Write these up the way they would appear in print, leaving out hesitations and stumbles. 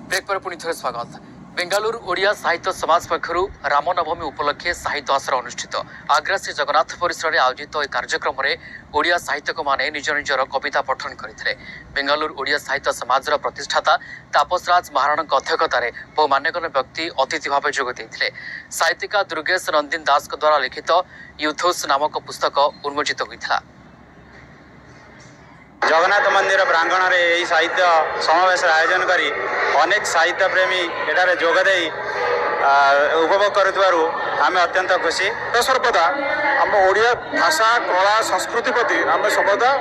Break पर पुणी थे स्वागत। बेंगालुरु ओडिया साहित्य समाज पक्षरु रामनवमी उपलक्षे साहित्य आसर अनुष्ठित आग्रा श्री जगन्नाथ परिसर में आयोजित एक कार्यक्रम में ओडिया साहित्यक माने निज निजर कविता पठन करते। बेंगालुरु ओडिया साहित्य समाज प्रतिष्ठाता तापसराज महाराण अध्यक्षतार बहु मान्यगण्य व्यक्ति अतिथि भाव जोगदे। साहित्यिका दुर्गेश नंदिन दास द्वारा लिखित यूथोस नामक पुस्तक उन्मोचित होता। जगन्नाथ मंदिर प्रांगण में यही साहित्य समावेश आयोजन करी अनेक साहित्य प्रेमी एठारे जोगदे उपभोग करुथिबारु आमे अत्यंत खुशी। सर्वदा आम ओडिया भाषा कला संस्कृति प्रति आम सर्वदा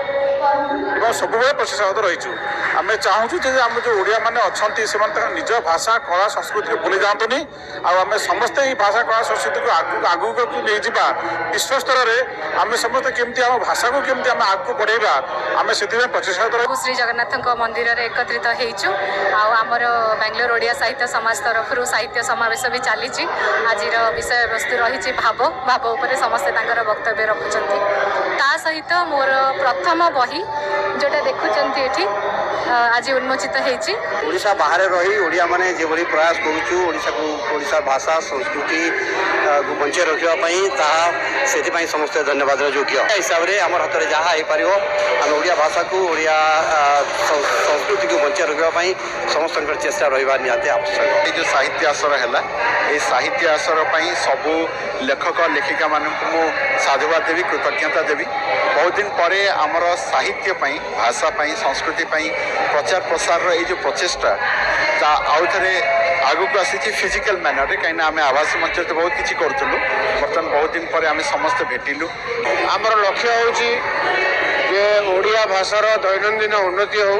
सब प्रशंसित रहीचु। आम चाहूँ जे आम जो ओडिया माने अच्छी से निज भाषा कला संस्कृति को भूली जातुनि आम समस्ते ही भाषा कला संस्कृति को आगू नहीं जावा विश्व स्तर में आम समस्त केमती आम भाषा को केमती आम आगू बढ़ेगा आम से प्रचेषा श्री जगन्नाथ मंदिर एकत्रित होइचु। आमर बेंगलोर ओडिया साहित्य समाज तरफ साहित्य समावेश भी चली। आज विषय वस्तु रही भाव भाव उपर समस्ते वक्तव्य रखुंट। ता सहित मोर प्रथम बही जोटा देखुंट ये आज उन्मोचित होइछि। ओडिशा बाहर रही ओडिया माने जे भली प्रयास करूछु ओडिशा को ओडिशा भाषा संस्कृति को बंचे रखिया पई ताहा सेति पई समस्त धन्यवाद योग्य हिसाब रे हमर हाथ रे जहा हे परियो हम ओडिया भाषा को ओडिया संस्कृति को बंचे रखिया पई समस्त चेष्टा रहिबा निहाते आवश्यक। ये जो साहित्य आसर है ये साहित्य आसर पई सबु लेखक लेखिका मान को साधुवाद देवी कृतज्ञता देवी। बहुत दिन पर आमर साहित्य पई भाषा पई संस्कृति पई प्रचार प्रसार रो जो प्रचेष्टा आउ थे आगु को आसी फिजिकल मैनर कहीं आम आवास मंच तो बहुत किसी करूँ बर्तमान बहुत दिन पर आम समस्त भेटिलु। आमर लक्ष्य होची जे ओडिया भाषार दैनंदिन उन्नति हो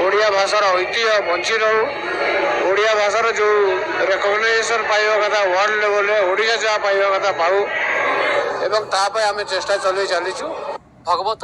ओडिया भाषार ऐतिह्य बंची रहू ओडिया भाषार जो रेकग्नाइजेशन पाइबा कथा वर्ल्ड लेवल ओडिया जहाँ पाइबा कथा पाऊ एवं ताप आम चेष्टा चलई चलीचु। भगवत